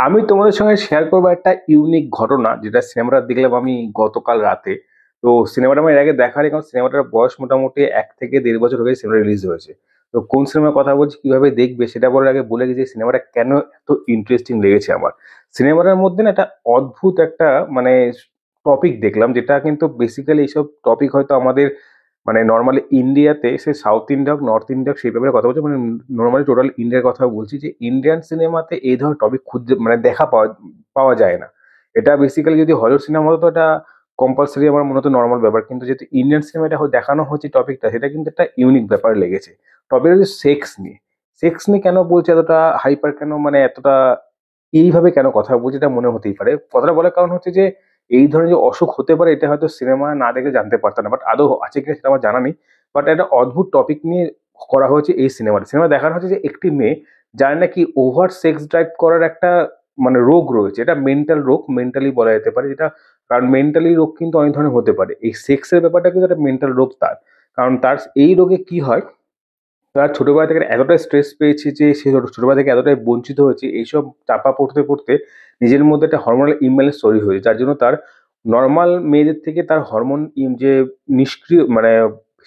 আমি তোমাদের সঙ্গে শেয়ার করবো একটা ইউনিক ঘটনা, যেটা সিনেমাটা দেখলাম আমি গতকাল রাতে। তো সিনেমাটা আমার এর আগে দেখা নেই, কারণ সিনেমাটার বয়স মোটামুটি 1 থেকে 1.5 বছর হয়ে সিনেমা রিলিজ হয়েছে। তো কোন সিনেমার কথা বলছি, কিভাবে দেখবে সেটা বলার আগে বলে গেছি সিনেমাটা কেন এত ইন্টারেস্টিং লেগেছে আমার। সিনেমাটার মধ্যে না একটা অদ্ভুত একটা মানে টপিক দেখলাম, যেটা কিন্তু বেসিক্যালি এইসব টপিক হয়তো আমাদের মানে নর্মালি ইন্ডিয়াতে, সে সাউথ ইন্ডিয়া হোক নর্থ ইন্ডিয়া হোক, সেই ব্যাপারে কথা বলছি, মানে নর্মালি টোটাল ইন্ডিয়ার কথা বলছি, যে ইন্ডিয়ান সিনেমাতে এই ধরনের টপিক খুঁজে মানে দেখা পাওয়া পাওয়া যায় না। এটা বেসিক্যালি যদি হলিউড সিনেমা হতো তো এটা কম্পালসারি আমার মনে হতো নর্মাল ব্যাপার, কিন্তু যেহেতু ইন্ডিয়ান সিনেমাটা দেখানো হচ্ছে টপিকটা, সেটা কিন্তু একটা ইউনিক ব্যাপার লেগেছে। টপিকটা হচ্ছে সেক্স নিয়ে। সেক্স নিয়ে কেন বলছে, এতটা হাইপার কেন, মানে এতটা এইভাবে কেন কথা বলছে, এটা মনে হতেই পারে। কথাটা বলার কারণ হচ্ছে যে এই ধরনের যে অসুখ হতে পারে, এটা হয়তো সিনেমা না দেখে জানতে পারতাম না, বাট আদৌ আছে কিনা সেটা আমার জানা নেই। বাট একটা অদ্ভুত টপিক নিয়ে করা হয়েছে এই সিনেমাটা। সিনেমা দেখানো হচ্ছে যে একটি মেয়ে যার নাকি ওভার সেক্স ড্রাইভ করার একটা মানে রোগ রয়েছে। এটা মেন্টাল রোগ, মেন্টালি বলা যেতে পারে, যেটা কারণ মেন্টালি রোগ কিন্তু অনেক ধরনের হতে পারে। এই সেক্সের ব্যাপারটা কিন্তু একটা মেন্টাল রোগ তার। কারণ তার এই রোগে কি হয়, তার ছোটবেলা থেকে এতটাই স্ট্রেস পেয়েছে যে সে ছোটবেলা থেকে এতটাই বঞ্চিত হয়েছে, এইসব চাপা পড়তে পড়তে নিজের মধ্যে একটা হরমোনাল ইমব্যালেন্স তৈরি হয়েছে, যার জন্য তার নর্মাল মেয়েদের থেকে তার হরমোন যে নিষ্ক্রিয় মানে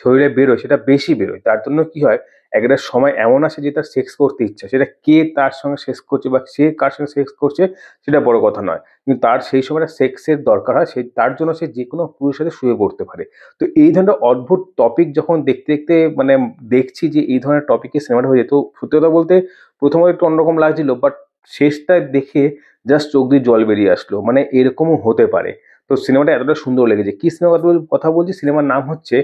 শরীরে বেরোয় সেটা বেশি বেরোয়। তার জন্য কি হয়, একটা সময় এমন আসে যে তার সেক্স করতে ইচ্ছা, সেটা কে তার সঙ্গে সেক্স করছে বা সে কার সঙ্গে সেক্স করছে সেটা বড় কথা নয়, কিন্তু তার সেই সময়টা সেক্সের দরকার হয়, সেই তার জন্য সে যে কোনো পুরুষের সাথে শুয়ে পড়তে পারে। তো এই ধরনের অদ্ভুত টপিক যখন দেখতে দেখতে মানে দেখছি যে এই ধরনের টপিকে সিনেমাটা হয়ে যেত, সত্যি কথা বলতে প্রথমে একটু অন্যরকম লাগছিল, বাট শেষটা দেখে জাস্ট চোখ দিয়ে জল বেরিয়ে আসলো, মানে এরকমও হতে পারে। তো সিনেমাটা এতটা সুন্দর লেগেছে। কি সিনেমা কথা বলছি, সিনেমার নাম হচ্ছে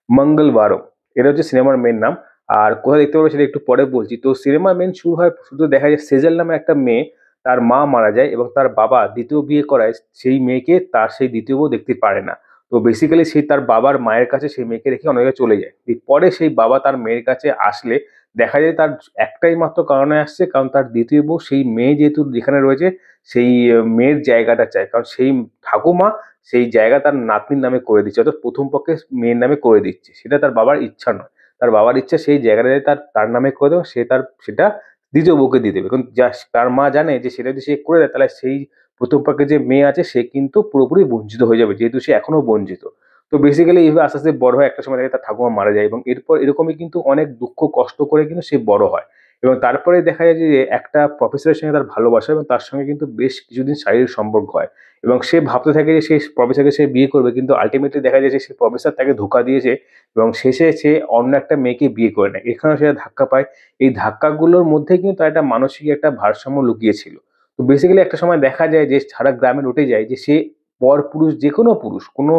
মঙ্গলবারম। এটা হচ্ছে সিনেমার মেন নাম। আর কোথায় দেখতে পারবো সেটা একটু পরে বলছি। তো সিনেমার মেন শুরু হয়, শুধু দেখা যায় সেজেল নামে একটা মেয়ে, তার মা মারা যায় এবং তার বাবা দ্বিতীয় বিয়ে করায় সেই মেয়েকে, তার সেই দ্বিতীয় বউ দেখতে পারে না। তো বেসিক্যালি সেই তার বাবার মায়ের কাছে সেই মেয়েকে রেখে অনেক জায়গায় চলে যায়। পরে সেই বাবা তার মেয়ের কাছে আসলে দেখা যায় তার একটাই মাত্র কারণে আসছে, কারণ তার দ্বিতীয় বউ সেই মেয়ে যেহেতু যেখানে রয়েছে সেই মেয়ের জায়গাটা চায়, কারণ সেই ঠাকুমা সেই জায়গা তার নাতনির নামে করে দিচ্ছে, অর্থাৎ প্রথম পক্ষে মেয়ের নামে করে দিচ্ছে। সেটা তার বাবার ইচ্ছা নয়, তার বাবার ইচ্ছা সেই জায়গাটা তার তার নামে করে দেবে, সে তার সেটা দ্বিতীয় বউকে দিয়ে দেবে। কারণ যা তার মা জানে যে সেটা যদি সে করে দেয় তাহলে সেই প্রথম পক্ষে যে মেয়ে আছে সে কিন্তু পুরোপুরি বঞ্চিত হয়ে যাবে, যেহেতু সে এখনো বঞ্চিত। তো বেসিক্যালি এইভাবে আস্তে আস্তে বড় হয়, একটা সময় দেখে তার ঠাকুমা মারা যায় এবং এরপর এরকমই কিন্তু অনেক দুঃখ কষ্ট করে কিন্তু সে বড় হয়। এবং তারপরে দেখা যায় যে একটা প্রফেসরের সঙ্গে তার ভালোবাসা এবং তার সঙ্গে কিন্তু বেশ কিছুদিন শারীরিক সম্পর্ক হয় এবং সে ভাবতে থাকে যে সেই প্রফেসরকে সে বিয়ে করবে, কিন্তু আলটিমেটলি দেখা যায় যে সেই প্রফেসর তাকে ধোঁকা দিয়েছে এবং শেষে সে অন্য একটা মেয়েকে বিয়ে করে নেয়। এখানেও সে ধাক্কা পায়। এই ধাক্কাগুলোর মধ্যে কিন্তু তার একটা মানসিক একটা ভারসাম্য লুকিয়ে ছিল। তো বেসিক্যালি একটা সময় দেখা যায় যে সারা গ্রামে রটে যায় যে সে পর পুরুষ, যে কোনো পুরুষ, কোনো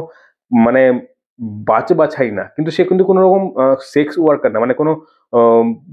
মানে বাছাই না, কিন্তু সে কিন্তু কোনো রকম সেক্স ওয়ার্কার না, মানে কোনো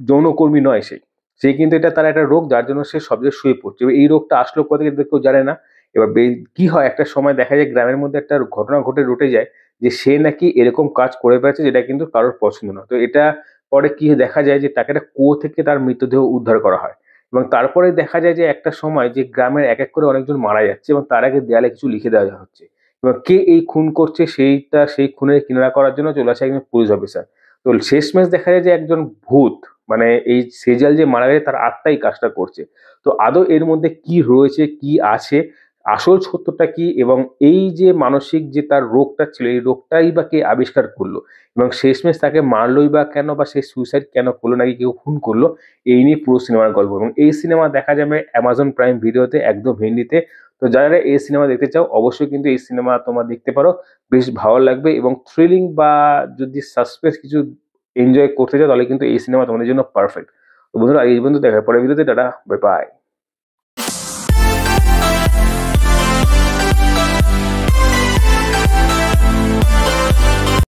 যৌনকর্মী নয় সে। সে কিন্তু এটা তার একটা রোগ, যার জন্য সে সব জায়গায় শুয়ে পড়ছে। এবার এই রোগটা আসলো কোথা থেকে কেউ জানে না। এবার কি হয়, একটা সময় দেখা যায় গ্রামের মধ্যে একটা ঘটনা ঘটে যায় যে সে নাকি এরকম কাজ করে বেড়াচ্ছে যেটা কিন্তু কারোর পছন্দ না। তো এটা পরে কি দেখা যায় যে তাকে একটা কুয়ো থেকে তার মৃতদেহ উদ্ধার করা হয় এবং তারপরে দেখা যায় যে একটা সময় যে গ্রামের এক এক করে অনেকজন মারা যাচ্ছে এবং তার আগে দেয়ালে কিছু লিখে দেওয়া হচ্ছে এবং কে এই খুন করছে সেইটা, সেই খুনের কিনারা করার জন্য চলে আসে একজন পুলিশ অফিসার। তো শেষমেশ দেখা যায় যে একজন ভূত, মানে এই সেজাল যে মারা গেছে তার আত্মাই কাজটা করছে। তো আদৌ এর মধ্যে কি রয়েছে, কি আছে, আসল সত্যটা কি, এবং এই যে মানসিক যে তার রোগটা ছিল, এই রোগটাই বা কে আবিষ্কার করলো এবং শেষমেশ তাকে মারলোই বা কেন, বা সে সুইসাইড কেন করলো, নাকি কেউ খুন করলো, এই নিয়ে পুরো সিনেমার গল্প। এবং এই সিনেমা দেখা যাবে অ্যামাজন প্রাইম ভিডিওতে একদম হিন্দিতে। তো যারা এই সিনেমা দেখতে চাও অবশ্যই কিন্তু এই সিনেমা তোমরা দেখতে পারো, বেশ ভালো লাগবে। এবং থ্রিলিং বা যদি সাসপেন্স কিছু এনজয় করতে চাও তাহলে কিন্তু এই সিনেমা তোমাদের জন্য পারফেক্ট। তো বন্ধুরা এই পর্যন্ত দেখা হয় পরের ভিডিওতে। Tata, bye bye.